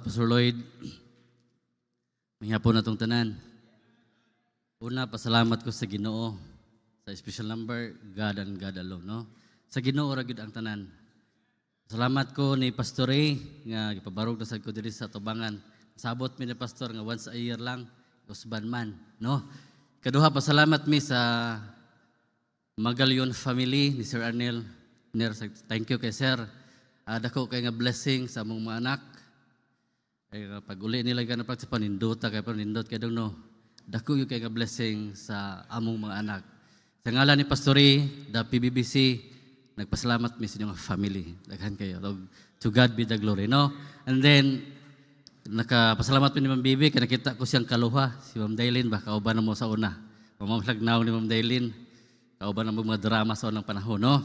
Pasalamat, Pastor Lloyd. Mahihapon na itong tanan. Una, pasalamat ko sa Ginoo. Sa special number, God and God alone. No? Sa Ginoo, ragid ang tanan. Salamat ko ni Pastor A, nga ipabarog na sa ko diri sa Tubangan. Sabot mi ni Pastor nga once a year lang, usban man. No? Kaduha, pasalamat mi sa Magalyon family ni Sir Arnel. Thank you kay Sir. Dako kay nga blessing sa among mga anak. Ay pag uli nila ka na practice panindota kay panindot kay dong no. Dako yung kay nga blessing sa among mga anak. Sa ngalan ni Pastori, the PBBC, nagpasalamat mi sa inyong family. Daghan kayo. To God be the glory, no? And then nakapasalamat mi ni Ma'am Bibi kay nakita ko siyang kaluha, si Ma'am Daylin ba kauban na mo sa una. Mamamlagnaw ni Ma'am Daylin. Kauban na mo mga drama sa unang panahon, no?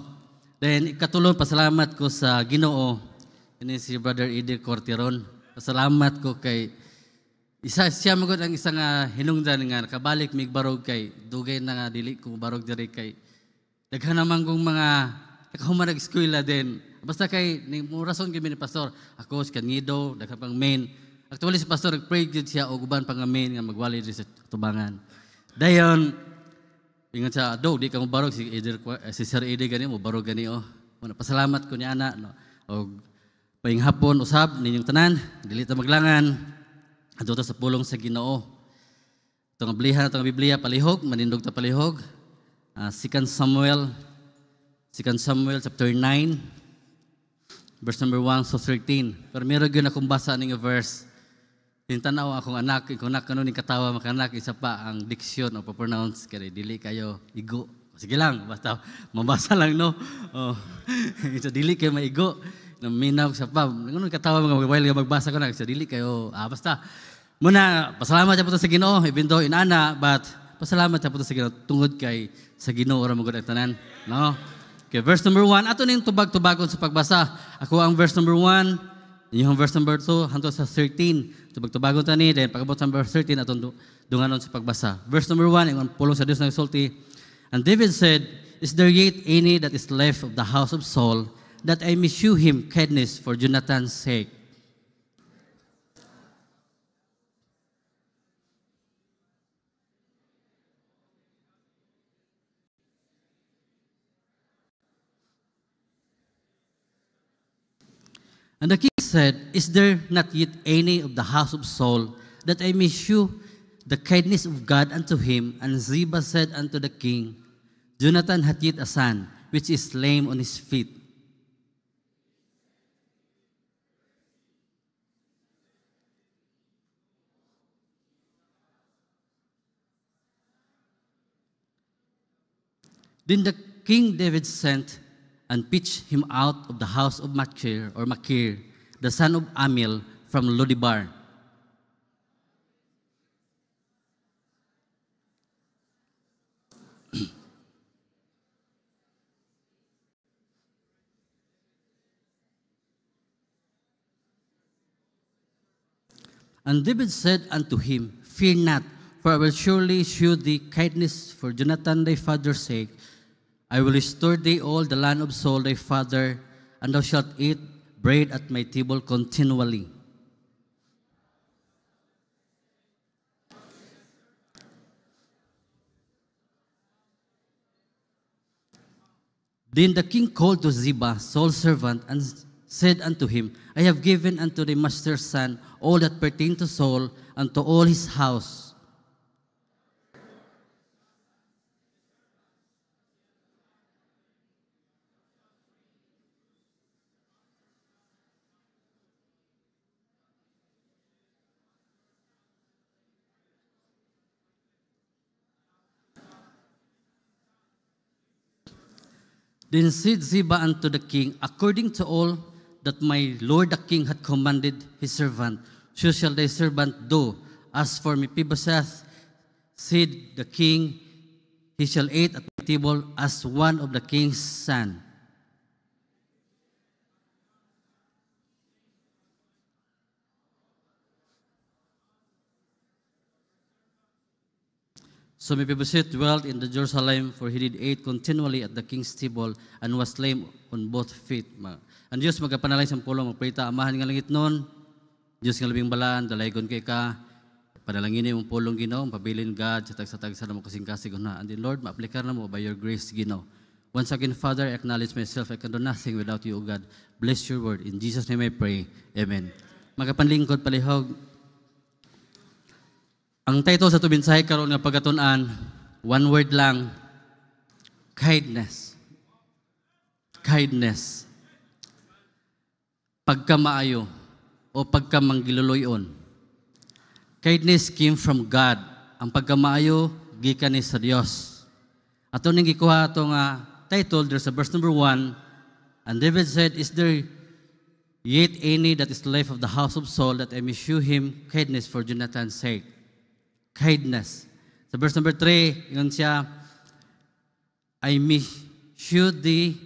Then ikatulong pasalamat ko sa Ginoo. Ini si Brother Eddie Corteron. Pasalamat ko kay siya magod ang isang hinungdan nga nakabalik mig barog kay dugay na nga dili ko barog diri kay daghan naman kong mga nakahuman nag-eskwela din. Basta kay ni rason gyud ni pastor ako si Kangido daghan pang main. Actually si pastor nag-pray gyud siya og uban pang main nga magwali diri sa Tubangan. Dayon ingon sa do di ka mo barog si Sir Eddie gani mo barog gani oh. Pasalamat ko ni ana no. Og paing hapon usab ninyong tanan, dili ta maglangan. Adto ta sa pulong sa Ginoo. Itong ablihan atong Biblia palihog, manindog ta palihog. 2 Samuel chapter 9 verse number 1 to 13. Pero meron gyud akong basa ning verse. Tintanaw akong anak, kung kanon ning katawa makanak isa pa ang diksyon o pronounce kay dili kayo igo. Sige lang, basta mabasa lang no. Oh. Ito dili kayo maigo. Naminaw sa pa. Ngunit katawa mga while magbasa ko na sa dili kayo. Basta muna pasalamat sa sa Ginoo even though inana but pasalamat sa sa Ginoo tungod kay sa Ginoo ora magud ang tanan, no? Okay, verse number 1 ato ning tubag-tubagon sa pagbasa. Ako ang verse number 1, inyong verse number 2 hangtod sa 13. Tubag-tubagon tani then pagabot sa verse 13 aton dunganon sa pagbasa. Verse number 1 ang pulong sa Dios na sulti. And David said, "Is there yet any that is left of the house of Saul, that I may shew him kindness for Jonathan's sake?" And the king said, "Is there not yet any of the house of Saul, that I may shew the kindness of God unto him?" And Ziba said unto the king, "Jonathan hath yet a son, which is lame on his feet." Then the king David sent and pitched him out of the house of Machir, the son of Amil, from Lodibar. And David said unto him, "Fear not, for I will surely shew thee kindness for Jonathan thy father's sake. I will restore thee all the land of Saul thy father, and thou shalt eat bread at my table continually." Then the king called to Ziba, Saul's servant, and said unto him, "I have given unto thy master's son all that pertain to Saul, and to all his house." Then said Ziba unto the king, "According to all that my lord the king hath commanded his servant, so shall thy servant do. As for Mephibosheth, said the king, he shall eat at my table as one of the king's son." So Mephibosheth dwelt in the Jerusalem, for he did eat continually at the king's table, and was lame on both feet. Ang Diyos magapanalay sa pulong, magprita, amahan nga langit noon, Diyos nga labing balaan, dalaygon kay ka, panalangin yung pulong Ginoo, pabilin God, sa tagsa-tagsa na mo kasing-kasig na. And then Lord, ma-aplikar na mo by your grace, Ginoo. Once again, Father, I acknowledge myself, I can do nothing without you, O God. Bless your word. In Jesus' name I pray. Amen. Magapanlingkod, palihog. Ang title sa tubinsahe karon nga pagatunan, one word lang, kindness. Kindness. Pagkamaayo o pagkamanggiluloyon. Kindness came from God. Ang pagkamaayo, gikan ni sa Dios. Ato ning gikuha ato nga title, there's a verse number 1, and David said, is there yet any that is left of the house of Saul that I may shew him kindness for Jonathan's sake? Kindness. Sa verse number 3, yun siya, I may shew thee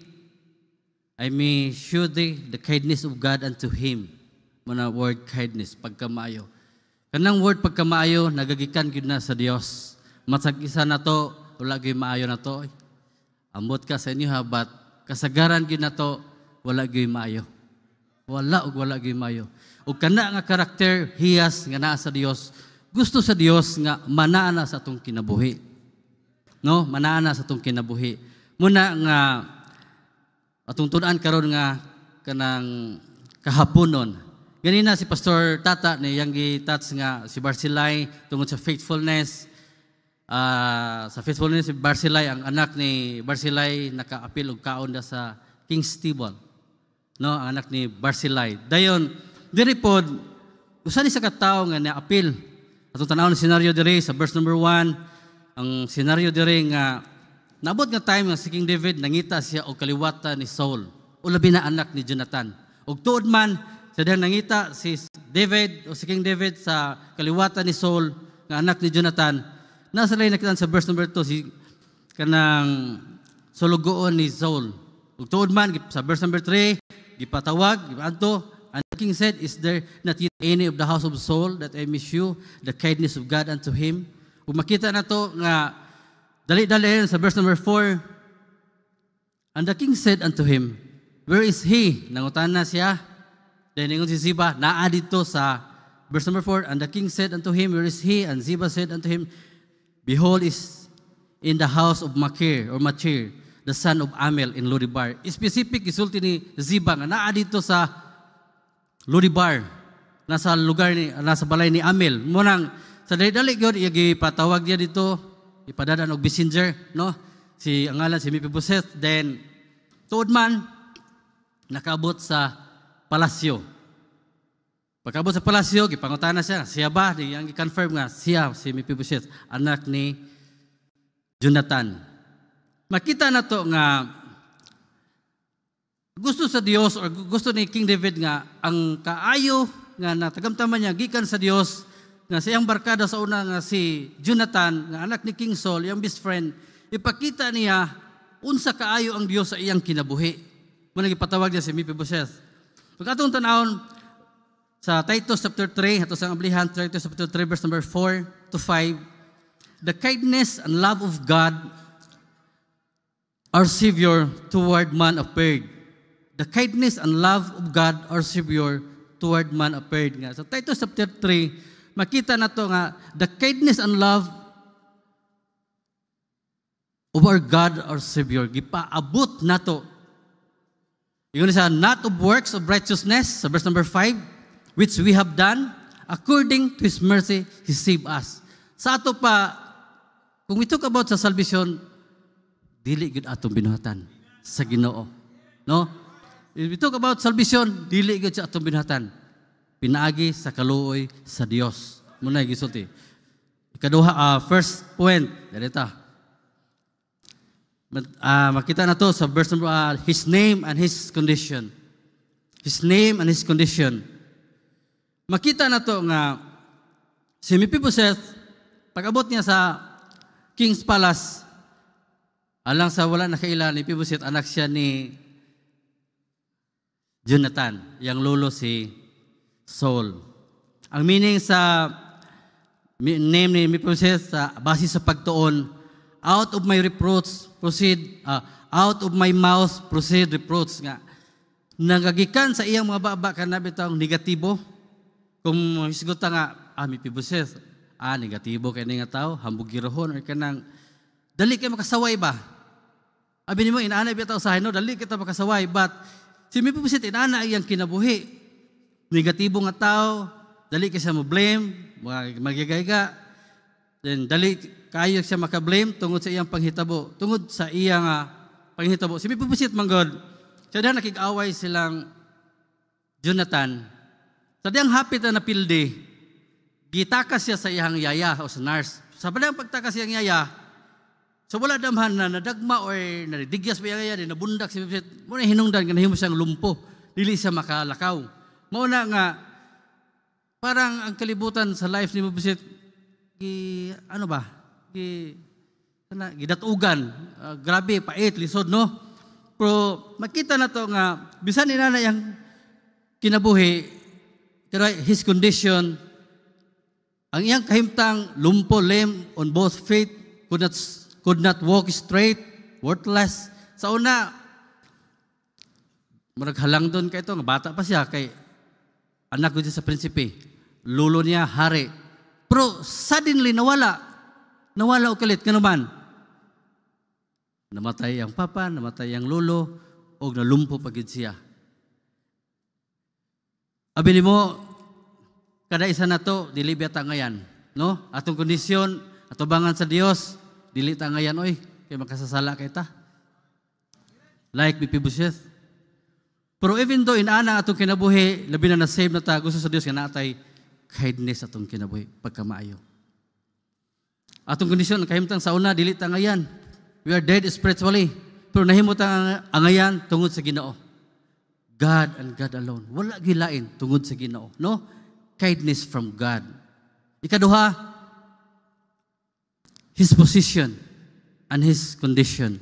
the kindness of God unto him. Muna word kindness, pagkamaayo. Kanang word pagkamaayo, nagagikan gyud na sa Dios. Matag isa na to, wala gyud maayo na to. Ambot ka sa inyo ha, but kasagaran gyud na to, wala gyud maayo. Wala gyud maayo. Ug kana nga karakter hiyas nga naa sa Dios, gusto sa Dios nga manaana sa atong kinabuhi. No, manaana sa atong kinabuhi. Muna nga atong tun-an karon nga kanang kahaponon. Ganina si Pastor Tata ni yang gi-touch nga si Barsilay tungod sa faithfulness. Sa faithfulness si Barsilay, ang anak ni Barsilay naka-apil og kaon da sa King's Table. No, ang anak ni Barsilay. Dayon diri pod usa ni sa katawo nga na-apil. Atong tan-awon ang senaryo diri sa verse number 1. Ang senaryo diri nga naabot nga time nga si King David nangita siya og kaliwatan ni Saul. O labi na anak ni Jonathan. Og tuod man sa dihang nangita si David o si King David sa kaliwatan ni Saul nga anak ni Jonathan. Nasa lay nakitaan sa verse number 2 si kanang sulugoon ni Saul. Ug tuod man sa verse number 3 gipatawag giadto, and the king said, is there not yet any of the house of Saul that I may shew the kindness of God unto him? Ug makita nato nga dali-dali sa verse number 4, and the king said unto him, where is he? Nangutan na siya. Then ingon si Ziba, naa dito sa verse number 4, and the king said unto him, where is he? And Ziba said unto him, behold, is in the house of Machir, the son of Amel in Lodibar. Specific isulti ni Ziba nga naa dito sa Lodibar, nasa lugar ni nasa balay ni Amel. Munang sa dali-dali gyud ipatawag niya dito, ipadadan og messenger, no? Si ang ngalan si Mephibosheth. Then tuod man nakaabot sa palasyo. Pagkaabot sa palasyo, gipangutana siya ba? Yang i-confirm nga, siya, si Mephibosheth, anak ni Jonathan. Makita na to nga, gusto sa Dios, or gusto ni King David nga, ang kaayo nga natagamtaman niya, gikan sa Dios, nga siyang barkada sa una nga si Jonathan, nga anak ni King Saul, yung best friend, ipakita niya, unsa kaayo ang Dios sa iyang kinabuhi. Muna ipatawag niya si Mephibosheth. Pagkatong tanawon, sa Titus chapter 3, ato sa ablihan, Titus chapter 3, verse number 4 to 5, the kindness and love of God, our Savior, toward man appeared. The kindness and love of God, our Savior, toward man appeared. Sa Titus chapter 3, makita na to nga, the kindness and love of our God, our Savior, gipaabot na to. Yun sa not of works of righteousness, sa verse number 5, which we have done, according to His mercy, He saved us. Sa ato pa, kung we talk about sa salvation, dili gud atong binuhatan sa Ginoo. No? If we talk about salvation, dili gud sa atong binuhatan. Pinaagi sa kaluoy sa Dios. Muna gisulti. Ikaduha, first point, dito. Makita na to sa verse number, His name and His condition. His name and His condition. Makita na to nga si Mephibosheth, pag-abot niya sa King's Palace, alang sa wala nakailan ni Mephibosheth, anak siya ni Jonathan, yang lolo si Saul. Ang meaning sa name ni Mephibosheth, base sa pagtuon, out of my reproach proceed, out of my mouth proceed reproach nga. Nagagikan sa iyang mga baba kanabitang negatibo, Kung hisgot nga, Mephibosheth, negatibo kay nga tao, hambog girahon, or kanang, dali kayo makasaway ba? Abi ni mo, inaana biya tao sa no, dali kita makasaway, but si Mephibosheth, inaana iyang kinabuhi. Negatibo nga tao, dali kayo siya mo blame, magyagayga, then dali kayo siya makablame tungod sa iyang panghitabo, tungod sa iyang panghitabo. Si Mephibosheth manggod, siya dahil nakig-away silang Jonathan, sa diyang hapit na napildi, gitakas siya sa iyang yaya o sa nurse. Sa padang pagtakas iyang yaya, so wala damhan na nadagma o nadidigyas pa iyang yaya, nabundak si Mephibosheth, muna hinungdan, kanahimo siyang lumpo, dili siya makalakaw. Mauna nga, parang ang kalibutan sa life ni Mephibosheth, gidatugan, grabe, pait, lisod, no? Pero makita na to nga, bisan nila na yung kinabuhi, pero his condition, ang iyang kahimtang lumpo, lame on both feet, could not walk straight, worthless. Sa una, maraghalang doon kay ito, nga bata pa siya, kay anak ko siya sa prinsipe, lulo niya, hari. Pero suddenly, nawala o kalit, kanuman. Namatay ang papa, namatay ang lolo, o nalumpo pagid siya. Abi ni mo, kada isa na to, dili biya tangayan. No? Atong kondisyon, atubangan sa Dios, dili tangayan, oy, kay makasasala kay ta. Like Mephibosheth. Pero even though inaana atong kinabuhi, labi na na-save na ta, gusto sa Dios nga natay kindness atong kinabuhi, pagkamaayo. Atong kondisyon, kahimtang sa una, dili tangayan. We are dead spiritually. Pero nahimot ang angayan tungod sa Ginoo. God and God alone. Wala gilain tungod sa Ginoo. No? Kindness from God. Ikaduha, His position and His condition.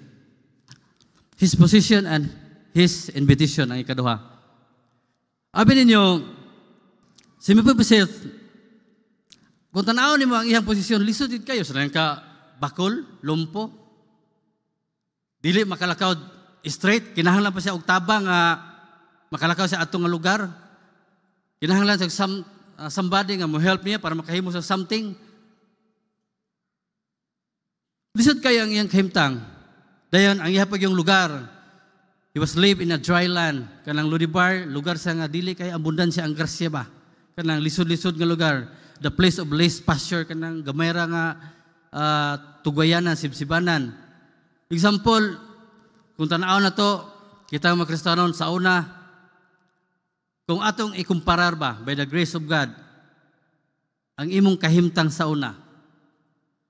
His position and His invitation ang ikaduha. Abi ninyo, si Mephibosheth, kung tanaw ni mo ang iyang posisyon, lisod din kayo. Saan ka bakol, lumpo, dili makalakaw straight, kinahanglan pa siya og tabang makalakaw siya atong nga lugar. Kinahanglan siya somebody nga mo help niya para makahimo sa something. Lisod kayo ang iyang kahimtang. Dayon ang ihapag yung lugar. He was live in a dry land. Kanang Ludibar, lugar sa nga dili kay abundansya ang grasya ba. Kanang lisod-lisod nga lugar. The place of least pasture, kanang gamera nga tugayanan, sibsibanan. Example, kung tanaw na to, kita mga Kristiyanon sa una, kung atong ikumparar ba, by the grace of God, ang imong kahimtang sa una,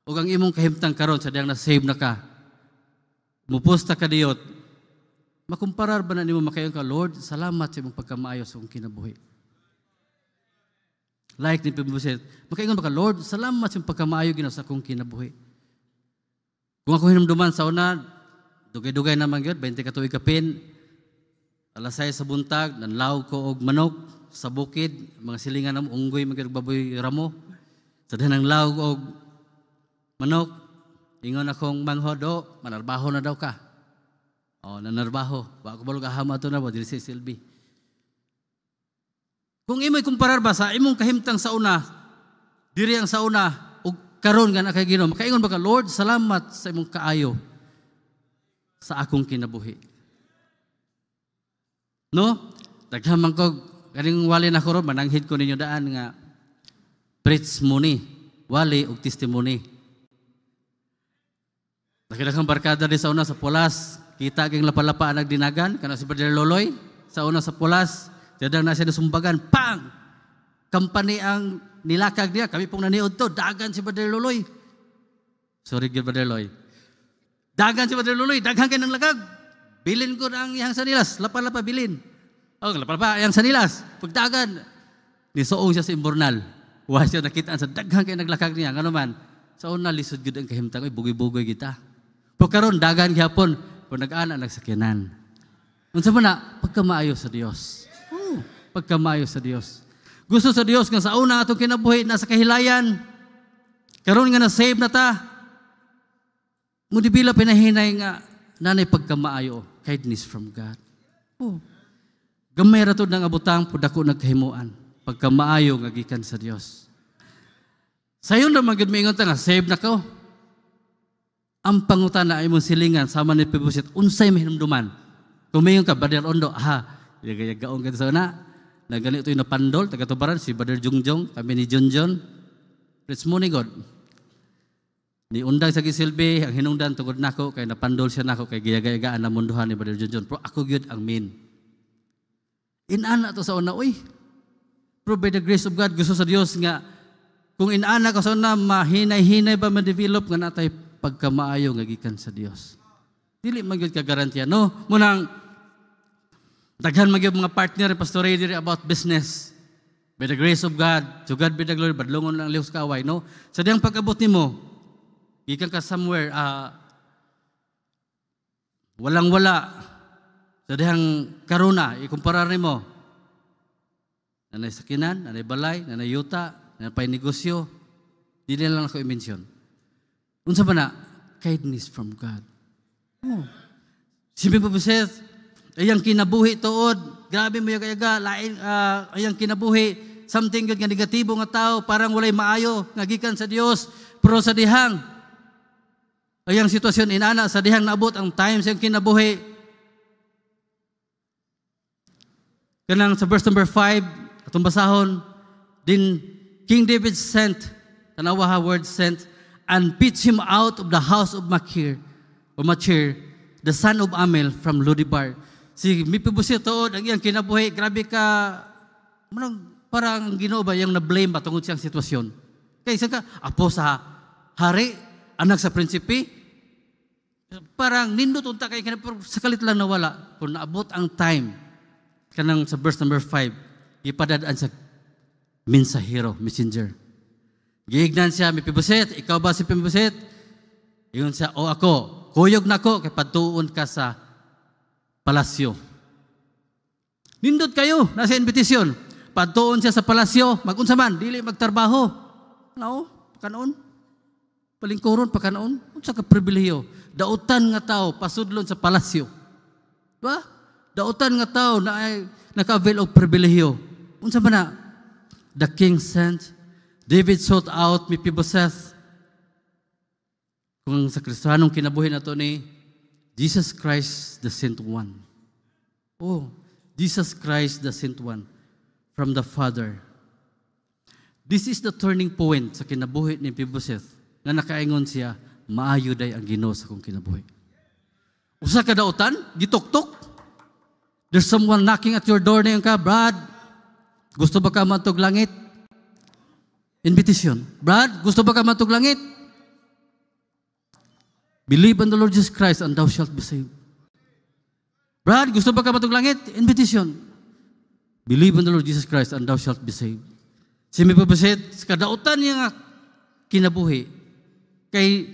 o ang imong kahimtang karon sa diyang na-save na ka, muposta ka diyot, makumparar ba na nimo makayon ka, Lord, salamat sa imong pagkamaayo sa akong kinabuhi. Like ni Mephibosheth, makaingon ba ka, Lord, salamat sa imong pagkamaayo ginawa sa akong kinabuhi. Kung ako hinumduman sa una, dugay-dugay naman yun, 20 katuig kapin, alasay sa buntag, nanlaw ko og manok sa bukid, mga silingan ng unggoy, mga baboy ramo, sa danang law og manok, ingon akong manghodo, manarbaho na daw ka. O, nanarbaho. Bako balog ahama ito na ba, dili si Silby. Kung imo'y kumparar ba sa imong kahimtang sa una, diri ang sa una, karon nga na kay Ginoo, makaingon ba ka, Lord, salamat sa imong kaayo sa akong kinabuhi. No? Daghaman ko, kaning wali na ko ron, mananghid ko ninyo daan nga preach muni, wali og testimony. Nakidaghang barkada di sa una sa Pulas, kita kang lapalapa ang nagdinagan, kana si Brother Loloy, sa una sa Pulas, dadang na siya nasumbagan, pang! Company ang nilakag niya, kami pong naniod to, dagan si Brother Loloy. Sorry, Brother Loloy. Dagan si Brother Loloy, daghan kayo ng lagag. Bilin ko na ang iyang sanilas, lapa-lapa bilin. O, lapa-lapa iyang sanilas, pagdagan. Nisoong siya sa imbornal. Huwag siya nakitaan sa daghan kayo naglakag niya. Ano man, sa una, lisod gud ang kahimtang, bugoy-bugoy kita. Pero karon dagan gyapon, pero nag-ana, nagsakyanan. Unsa man na, pagkamaayo sa Dios. Pagkamaayo sa Dios. Gusto sa Dios nga sa una atong kinabuhi na sa kahilayan, karon nga na-save na ta, mudibila pinahinay nga nanay pagkamaayo, kindness from God. Gamay ra to ng abutang pud ako nagkahimuan. pagkamaayo nga gikan sa Dios. Sayon ra man gid miingon ta nga save na ko. Ang pangutana ay mong silingan sama ni Mepiboset unsay mahinumduman. Kung mayon ka Brother Ondo, yagayagaon ka sa una. Na ganito yung napandol, taga-tubaran, si Brother Jungjong, kami ni Junjon. Praise mo ni God. Ni undang sa gisilbi, ang hinungdan tungod nako, kay napandol siya nako, kay giyagayagaan na munduhan ni Brother Junjon. Pero ako yun ang main. Inana to sa una, pero by the grace of God, gusto sa Diyos nga, kung inana ko sa una, mahinay-hinay ba ma-develop nga natay pagkamaayo nga gikan sa Diyos. Dili magyud ka garantiya, no? Munang, daghan magyud mga partner, Pastor Ray, about business. By the grace of God, to God be the glory, badlongon lang lihos kaaway, no? Sa diyang pag-abot nimo, gikan ka somewhere, walang-wala, sa diyang karuna, ikumpara nimo, nanay sakinan, nanay balay, nanay yuta, nanay pay negosyo, di lang ako i-mention. Unsa ba na? Kindness from God. Si Mepiboset, ayang kinabuhi tuod, grabe mo yaga-yaga, lain, ayang kinabuhi, something good nga negatibo nga tao, parang walay maayo, nga gikan sa Dios, pero sa dihang, ayang sitwasyon inana, sa dihang naabot ang time sa kinabuhi. Kanang sa verse number 5, atong basahon, din King David sent, tanawa ha word sent, and pitched him out of the house of Machir, the son of Amel from Lodebar. Si Mepiboset tood, ang iyang kinabuhi, grabe ka, parang Ginoo ba yung na-blame ba tungod siyang sitwasyon? Kaysa ka, apo sa hari, anak sa prinsipe, parang nindot unta kay sakalit lang nawala. Kung naabot ang time, kanang sa verse number 5, ipadadaan sa mensahero, messenger. Giignan siya, Mepiboset, ikaw ba si Mepiboset? Iyon siya, o ako, kuyog na ko, kay patuon ka sa palasyo. Nindot kayo, nasa invitation. Patuon siya sa palasyo, magunsa man, dili magtrabaho. No, pakanoon. Palingkuron, pakanoon. Unsa ka pribilehiyo? Dautan nga tao, pasudlon sa palasyo. Diba? Dautan nga tao na ay naka-avail of pribilehiyo. Unsa ba na? The king sent, David sought out Mepiboset. Kung sa Kristiyanong kinabuhi na to ni Jesus Christ the Sent One. Jesus Christ the Sent One from the Father. This is the turning point sa kinabuhi ni Mepiboset na nakaingon siya, maayo day ang Ginoo sa kong kinabuhi. Usa ka dautan, gituktok. There's someone knocking at your door na yung ka, Brad, gusto ba ka matog langit? Invitation. Brad, gusto ba ka matog langit? Believe on the Lord Jesus Christ and thou shalt be saved. Brad, gusto ba ka matog langit? Invitation. Believe on the Lord Jesus Christ and thou shalt be saved. Si Mepiboset, sa kadautan niya nga kinabuhi, kay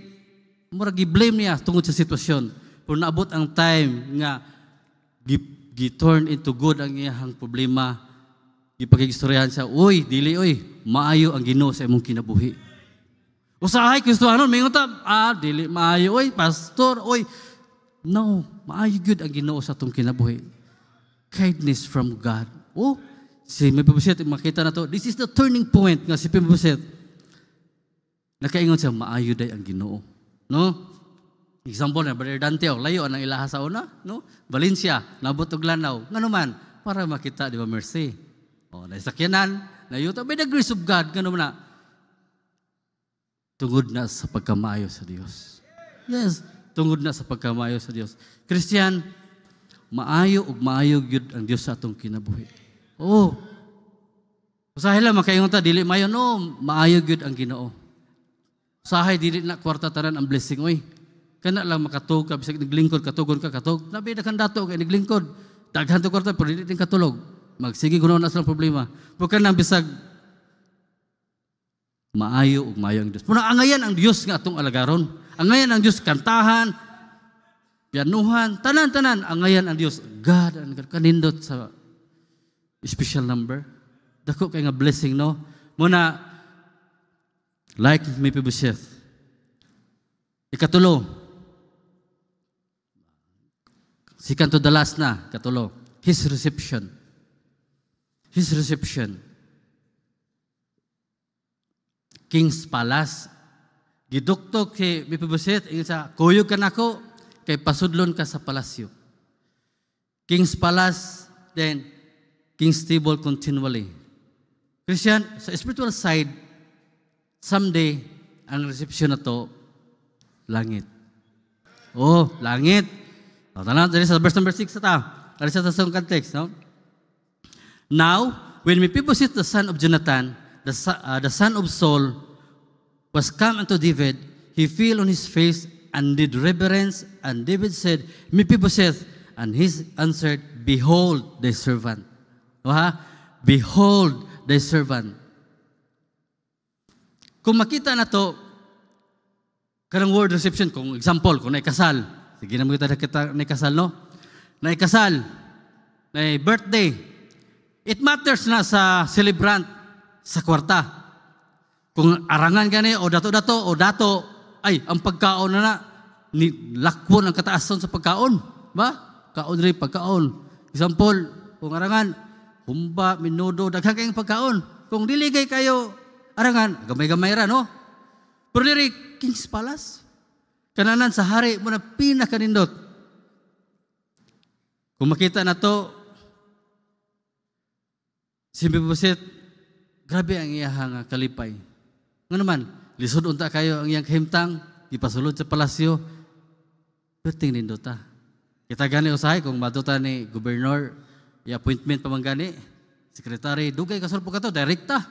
murag i-blame niya tungod sa sitwasyon. Pero naabot ang time nga gi-turn into good ang iyang problema. Ipag-istoryahan siya, dili, maayo ang Ginoo sa imong kinabuhi. Usahay, Kristohanon, may nguta, dili, maayo, pastor, no, maayo good ang Ginoo sa itong kinabuhi. Kindness from God. Si Mepiboset, makita na to, this is the turning point nga si Mepiboset. Nakaingon siya, maayo day ang Ginoo. No? Example na, Brother Dante, layo ang ilaha sa una, no? Valencia, nabot og lanaw, nga naman, para makita, di ba, mercy. Naisakyanan, nayuta, by the grace of God, gano'n na, tungod na sa pagkamaayo sa Diyos. Yes, tungod na sa pagkamaayo sa Diyos. Christian, maayo ug maayo gyud ang Diyos sa atong kinabuhi. Usahay lang, makaingon ta, dili maayo, no, maayo gyud ang Ginoo. Usahay, dili na kwarta tanan ang blessing, kana lang makatug ka, bisag naglingkod, katugon ka, katug, nabi na kang dato, kay naglingkod, daghan to kwarta, pero dili din katulog. Magsige kuno na silang problema. Bukan nang bisag maayo ug maayo ang Dios. Puno angayan ang Dios nga atong alagaron. Angayan ang Dios kantahan, pianuhan, tanan-tanan angayan ang Dios. God ang kanindot sa special number. Dako kay nga blessing, no. Muna like Mepiboset. Ikatulo. Second to the last na, katulo. His reception. King's Palace. Giduktok si Mephibosheth, ingon sa, kuyog ka nako, kay pasudlon ka sa palasyo. King's Palace, then King's Table continually. Christian, sa spiritual side, someday, ang reception na to, langit. Oh, langit. Tanaw, dali sa verse number 6 ta. Dali sa tasong context, no? Now, when Mephibosheth, the son of Jonathan, the son of Saul, was come unto David, he fell on his face and did reverence, and David said, Mephibosheth, and he answered, behold thy servant. Behold thy servant. Kung makita na to, kanang word reception, kung example, kung naikasal, sige na mo kita naikasal, no? Naikasal, na birthday, it matters na sa celebrant, sa kwarta. Kung arangan gani, o dato-dato, ay, ang pagkaon na lakwon ang kataason sa pagkaon. Ba? Kaon rin pagkaon. Example, kung arangan, humba, minudo, daghang kayong pagkaon. Kung diligay kayo, arangan, gamay-gamay ra, no? Pero diri, King's Palace. Kananan sa hari mo na pinakanindot. Kung makita na to, si Mephibosheth, grabe ang iyahang kalipay. Nga naman, lisod unta kayo ang iyang kahimtang, ipasulod sa palasyo, puting nindota. Kita gani usahay, kung matuta ni gobernador, i-appointment pa man gani, sekretary, dugay kasulpo ka to, direkta.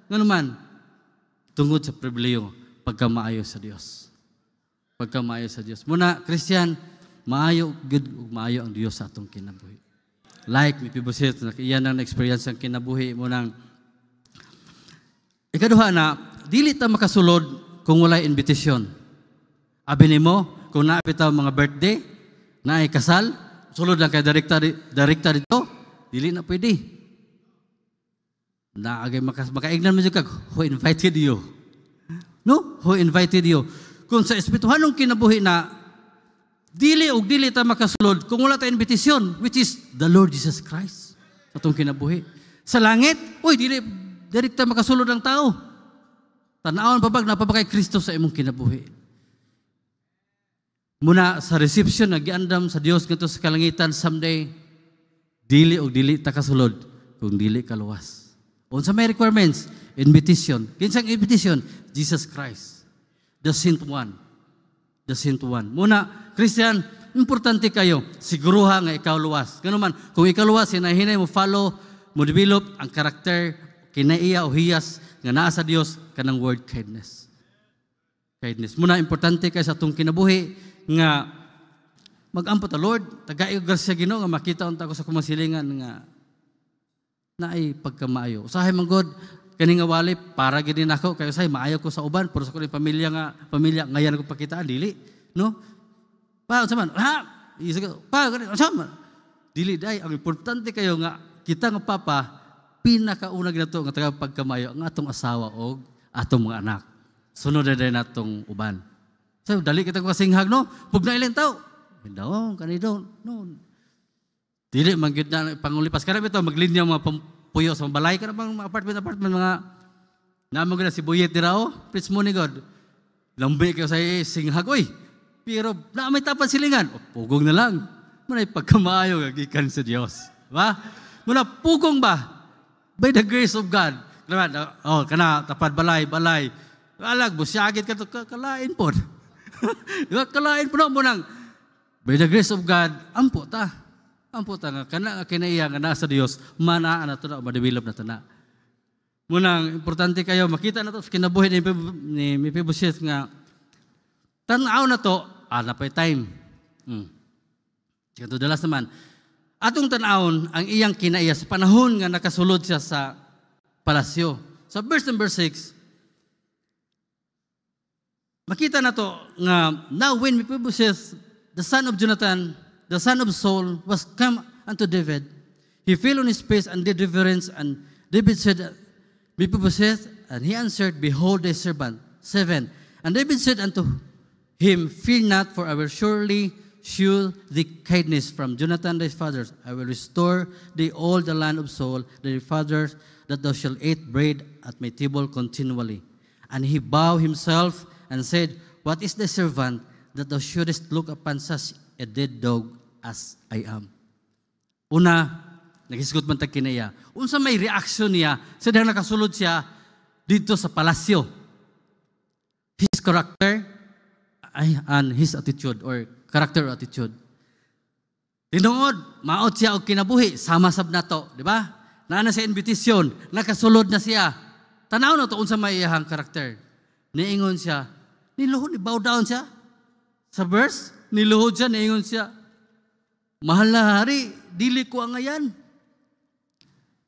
Nga naman, tungod sa pribileyo, pagkamaayo sa Diyos. Pagkamaayo sa Diyos. Muna, Christian, maayo ang Diyos sa atong kinabuhi. Like Mephibosheth, iyan ang experience ang kinabuhi mo nang ikaduha na, dili ta makasulod kung walay invitation. Abi nimo, kung naapit mga birthday, naay kasal, sulod lang kay direkta dito, dili na pwede. Naagay makaignan mo kag who invited you. No? Who invited you? Kung sa espirituhanong kinabuhi na dili ta makasulod kung wala ta invitation, which is the Lord Jesus Christ. Atong kinabuhi. Sa langit, direkta makasulod ang tao. Tanawon napabagay Kristo sa imong kinabuhi. Muna sa reception nagiandam sa Dios ngadto sa kalangitan someday, dili ta kasulod kung dili kaluwas. Unsa may requirements? Invitation. Kinsang invitation? Jesus Christ. The Saint One. The Saint One. Muna, Christian, importante kayo, siguruha nga ikaw luwas. Ganun man, kung ikaw luwas, hinahinay mo follow, mo develop ang karakter, kinaiya o hiyas, nga naa sa Dios, kanang word kindness. Kindness. Muna, importante kayo sa itong kinabuhi, nga mag-ampot Lord, tagayo grasya Ginoo nga makita unta ko sa kumasilingan nga naay pagkamaayo. Usahay man God kani nga wali para gid nako kay usahay maayo ko sa uban pero sa kuning pamilya ngayan ko pakitaan dili, no? Pa unsa man? Unsa man? Dili day ang importante kayo nga kita nga papa pinakauna ginato nga taga pagkamayo ang atong asawa og atong mga anak. Sunod na din natong uban. So dali kita ko kasinghag, no? Pug na ilang tao. Daw kanido no. Dili man gyud na pangulipas kada bitaw maglinya mga puyo sa balay kada bang apartment mga namo gid si Buyet dira preach mo ni God. Lambi kayo sa singhag oy. Pero na may tapat silingan. Pugong na lang. Munay pagkamaayo gikan sa Dios. Ba? Muna pugong ba? By the grace of God. Kana tapad balay. Alag busyagit ka to kalain pod. Kalain po mo nang by the grace of God, ampo ta nga, kana kinaiya nga nasa Dios, manaan na ito na, ma-develop na ito na. Munang, importante kayo, makita na ito sa kinabuhi ni Mephibosheth nga, tanaw na ito, napay time. Ito dalas naman, atong tanawon, ang iyang kinaiya sa panahon nga nakasulod siya sa palasyo. Sa verse number 6, makita na ito nga, now when Mephibosheth, the son of Jonathan, the son of Saul, was come unto David, he fell on his face and did reverence, and David said, Mephibosheth, and he answered, behold thy servant. 7. And David said unto him, fear not, for I will surely shew thee kindness from Jonathan thy father. I will restore thee all the land of Saul, thy father, that thou shalt eat bread at my table continually. And he bowed himself and said, What is the servant that thou shouldest look upon such a dead dog as I am? Una, nagisgot man tag kinaya. Unsa may reaction niya sa dihang nakasulod siya dito sa palasyo. His character and his attitude or character or attitude. Tinuod, maot siya og kinabuhi, sama sab nato, di ba? Naana sa invitation, nakasulod na siya. Tanaw na to unsa may iyang character. Niingon siya, niluhod, bow down siya. Sa verse, niluhod siya, niingon siya, Mahal na hari, dili ko ang ngayan.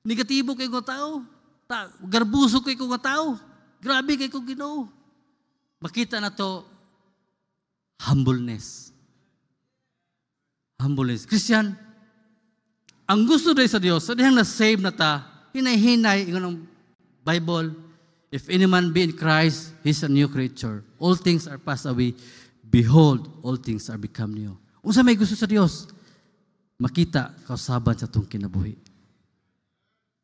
Negatibo kay ko tao. Garbuso kay ko tao. Grabe kay ko Ginoo. Makita na to, humbleness. Humbleness. Christian, ang gusto dahil sa Diyos, sa dihang na-save na ta, hinay-hinay, ingon ang Bible, if any man be in Christ, he's a new creature. All things are passed away. Behold, all things are become new. Unsa may gusto sa Diyos? Makita, kausaban sa itong kinabuhi.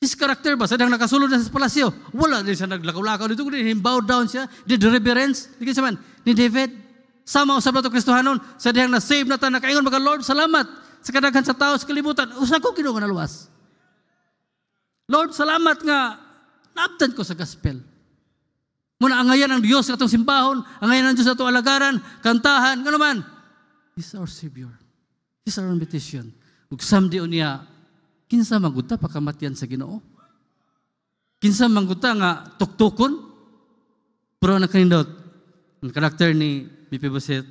His character ba? Sa dihang nakasulod na sa palasyo, wala din siya naglakaw-lakaw. Dito ko din, bow down siya, did reverence. Di ka man, ni David, sama usab na ito Kristohanon, sa dihang na-save na ta, nakaingon mga Lord, salamat sa kadaghan sa tao sa kalibutan. Usa ko Ginoo nga naluwas. Lord, salamat nga naabtan ko sa gospel. Muna ang ngayon ng Diyos sa itong simbahon, ang ngayon ng Diyos sa itong alagaran, kantahan, nga naman. He's our Savior. He's our invitation. Ug someday niya, kinsa mangguta pagkamatian sa Ginoo? Kinsa mangguta nga tuktukon? Pero nakanindot, ang karakter ni Mephibosheth,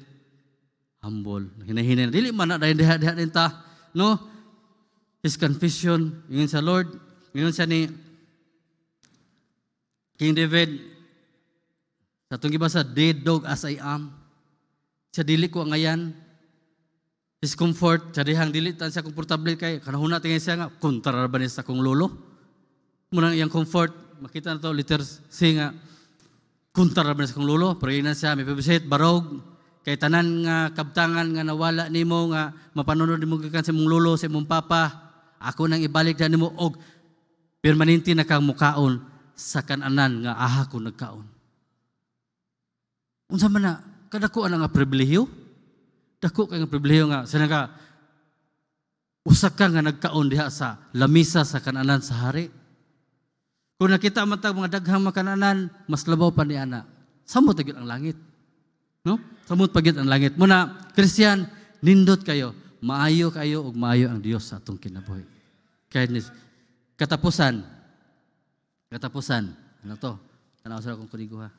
humble, hinahinay. Dili man na dahil diha din ta, no? His confession, yun sa Lord, yun siya ni King David, sa itong gibasa, dead dog as I am. Siya dili ko ang ngayan. His comfort, siya dihang dili tan siya komportable kay kanahuna tingay siya nga kontra ba niya sa kong lolo. Munang iyang comfort, makita na to letter C nga kontra ba niya sa kong lolo, pero yun na siya, Mephibosheth, barog, kay tanan nga kabtangan nga nawala nimo nga mapanunod nimo gikan sa imong lolo, sa imong papa, ako nang ibalik na nimo og permanente na kang mukaon sa kananan nga aha ko nagkaon. Unsa man na kadako ana nga pribilehiyo? Dako kay nga pribilehiyo nga sana ka usa ka nga nagkaon diha sa lamisa sa kananan sa hari. Kung nakita man tag mga daghang makananan, mas labaw pa ni ana. Samot gyud ang langit. No? Samot pa gyud ang langit. Muna Christian, nindot kayo, maayo kayo ug maayo ang Dios sa atong kinabuhi. Kindness. Katapusan. Ano to? Tanaw sa akong kuligo ha.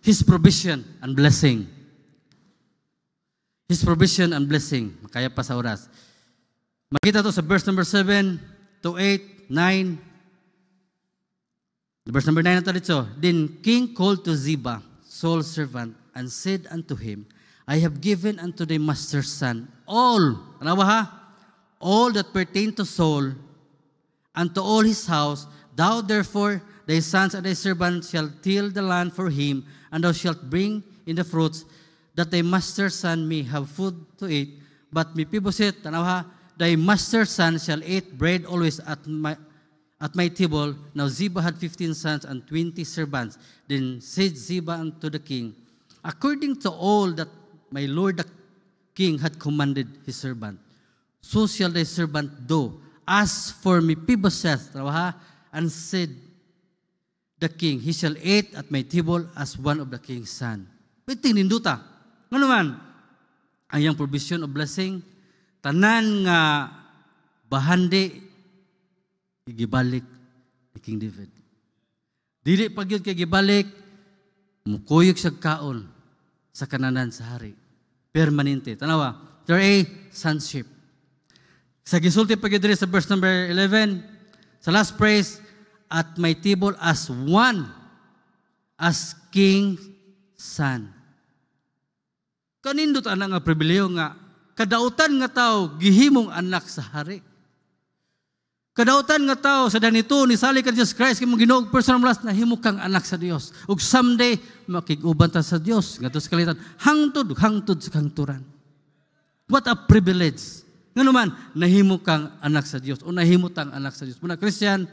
His provision and blessing. His provision and blessing. Makaya pa sa oras. Makita to sa verse number 7 to 8, 9. The verse number 9 na dito. Then King called to Ziba, Saul's servant, and said unto him, I have given unto thy master's son all, ano ba ha? All that pertain to Saul, and to all his house. Thou therefore, thy sons and thy servants shall till the land for him, and thou shalt bring in the fruits, that thy master's son may have food to eat. But Mephibosheth, tanaw ha, thy master's son shall eat bread always at my table. Now Ziba had 15 sons and 20 servants. Then said Ziba unto the king, according to all that my lord the king had commanded his servant, so shall thy servant do. As for Mephibosheth, tanaw ha, and said the king, he shall eat at my table as one of the king's son. Pwede ninduta. Ano man, ang iyang provision of blessing, tanan nga bahandi, igibalik ni King David. Dili pag yun kay gibalik, mukuyog siya kaon sa kananan sa hari. Permanente. Tanawa, there a sonship. Sa gisulti pag yun sa verse number 11, sa last praise, at my table as one, as king's son. Kanindot ana nga pribileyo nga kadautan nga tao gihimong anak sa hari. Kadautan nga tao sa danito ni sali ka Jesus Christ kimong Ginoo personal last na himo kang anak sa Dios. Ug someday makiguban ta sa Dios ngadto sa kalitan hangtod sa kangturan. What a privilege. Ngano man nahimo kang anak sa Dios o nahimo tang anak sa Dios. Muna Christian,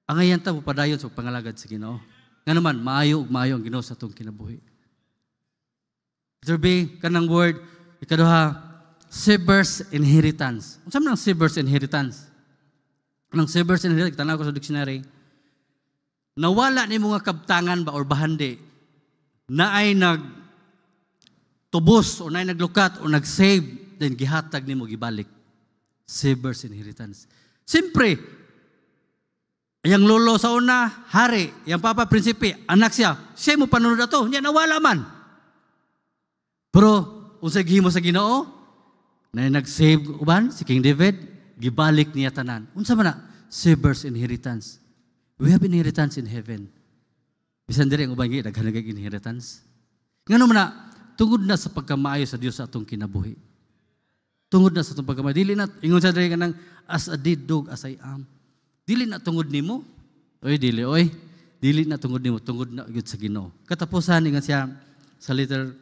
ang ayan ta padayon sa pangalagad sa Ginoo. Nga naman, maayo ang Ginoo sa atong kinabuhi. Peter B, kanang word, ikaduha, Sever's inheritance. Ano sabi ng Sever's inheritance? Ang Sever's inheritance, tanaw ko sa dictionary, nawala ni mga kabtangan ba or bahandi na ay nagtubos o na ay naglukat o nag-save, then gihatag ni mo gibalik. Sever's inheritance. Siyempre, yung lolo sa una, hari. Yung papa, prinsipe, anak siya. Siya mo panunod na to. Niya nawala man. Pero, kung sa gihimo sa Ginoo, na nag-save uban, si King David, gibalik niya tanan. Unsa man na? Sever's inheritance. We have inheritance in heaven. Bisan diri ang uban gi daghan kay inheritance. Ngano man na tungod na sa pagkamaayo sa Dios sa atong kinabuhi. Tungod na sa atong pagkamaayo. Dili na ingon sa diri kanang as a dead dog as I am. Dili na tungod nimo. Dili na tungod nimo, tungod na gyud sa Ginoo. Katapusan ingon siya sa letter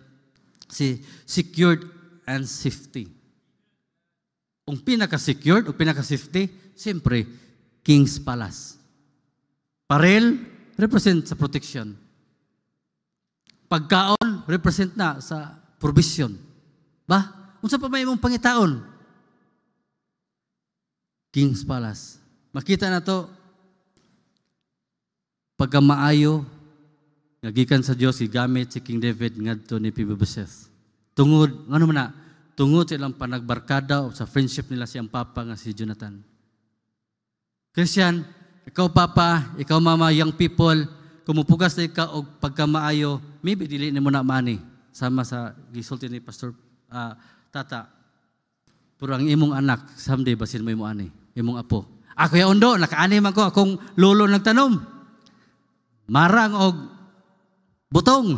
si secured and safety. Ang pinaka-secured o pinaka-safety, siyempre, King's Palace. Parel, represent sa protection. Pagkaon, represent na sa provision. Ba? Unsa pa may mong pangitaon? King's Palace. Makita na to, pagkamaayo, nagikan sa Diyos, gamit si King David ngadto ni Mephibosheth. Tungod, ano man na, tungod sa ilang panagbarkada o sa friendship nila siyang papa nga si Jonathan. Christian, ikaw papa, ikaw mama, young people, kumupugas na ikaw o pagkamaayo, maybe dili na mo na mani, sama sa gisulti ni Pastor Tata. Pero ang imong anak, someday basin mo imong ani, imong apo. Ako yung undo, nakaani man ko, akong lolo nagtanom. Marang og butong.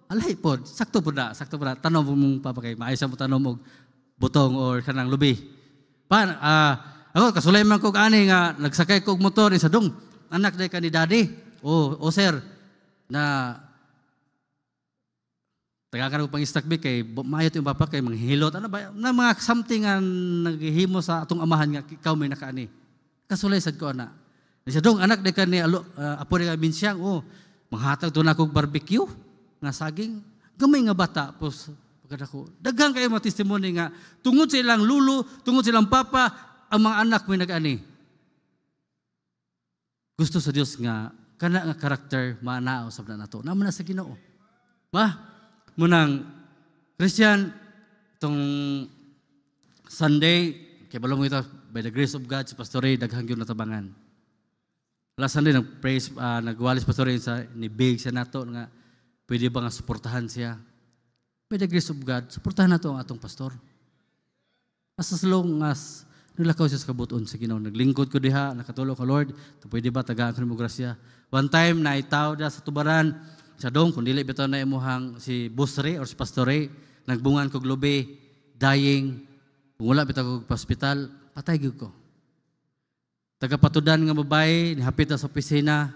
Alay po, sakto po na. Tanom mong papakay, maayos mo tanom og butong or kanang lubi. Ako, kasulay man ko ani nga, nagsakay ko og motor, isa dong, anak day ka ni daddy. O sir, na tagakan ko pang istakbi kay mayot yung papa kay manghilot. Ano ba? Na mga something nga naghihimo sa atong amahan nga, ikaw may nakaani. Kasulay sad ko ana. Siya dong anak de kan ni apo ni Minsyang manghatag to na kog barbecue nga saging gamay nga bata pos pagkada ko. Daghang kayo mga testimony nga tungod sa ilang lulo, tungod sa ilang papa ang mga anak may nag-ani. Gusto sa Dios nga kana nga karakter maanao sabda nato. Naman na sa Ginoo. Ba? Munang Christian tong Sunday kay balo mo ito by the grace of God, si Pastor Ray, daghang yun natabangan. Last Sunday, nagwalis Pastor Ray ni Big siya nato nga, pwede ba nga suportahan siya? By the grace of God, suportahan nato ang atong pastor. As long as nilakaw siya sa kabuton sa Ginoo, naglingkod ko diha, nakatulog ka Lord, pwede ba tagaan ko ni mo grasya? One time, naitaw da sa tubaran, sa dong, kung dili bitaw na imuhang si Boss Ray or si Pastor Ray, nagbungan ko globe, dying, kung wala bitaw ko hospital, patay gyud ko. Tagapatudan nga babae, nihapit sa opisina,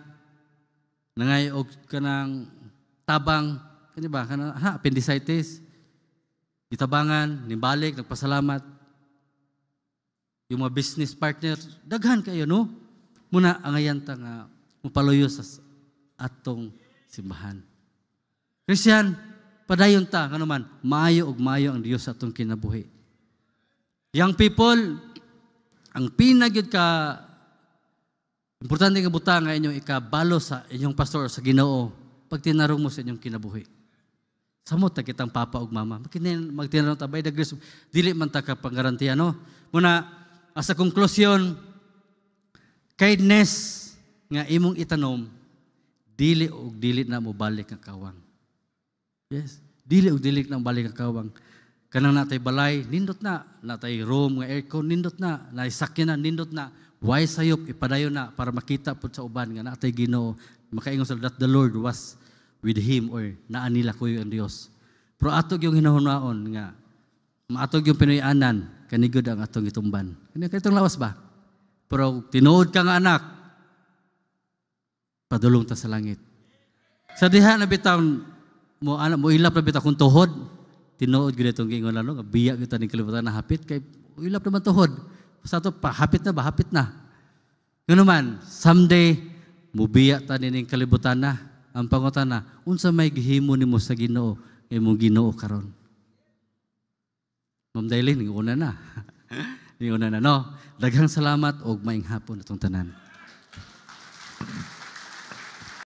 nangay og kanang tabang, kani ba? Appendicitis. Gitabangan, nibalik, nagpasalamat. Yung mga business partner, daghan kayo, no? Muna, angayan ta nga, mupaluyo sa atong simbahan. Christian, padayon ta, nga naman, maayo og maayo ang Dios sa atong kinabuhi. Young people, ang pinagyud ka importante nga butang nga inyong ikabalo sa inyong pastor sa Ginoo pag tinarong mo sa inyong kinabuhi. Samot ta kitang papa ug mama. Magtinarong ta by the grace dili man ta ka panggarantiya no. Muna as a conclusion, kindness nga imong itanom dili na mo balik ang kawang. Yes, dili na balik ang kawang. Kanang natay balay, nindot na. Natay room, nga aircon, nindot na. Natay sakyan na, nindot na. Why sayop, ipadayon na para makita po sa uban nga natay Ginoo. Makaingon sa that the Lord was with him or naanila ko yung Diyos. Pero atog yung hinahunaon nga, maatog yung pinuyanan, kanigod ang atong itumban. Kanitong lawas ba? Pero tinuod ka nga anak, padulong ta sa langit. Sa diha na bitang mo ilap na bitang kung tuhod, tinuod gud itong gingon lalo nga biya kita ning kalibutan na hapit kay ilap naman tuhod. Sa to pa hapit na ba hapit na. Ngano man someday mubiya ta nining kalibutan na. Ang pangutana, unsa may gihimo nimo sa Ginoo, imong Ginoo karon. Ma'am Dailin, una na. Una na, no? Daghang salamat og maayong hapon atong tanan.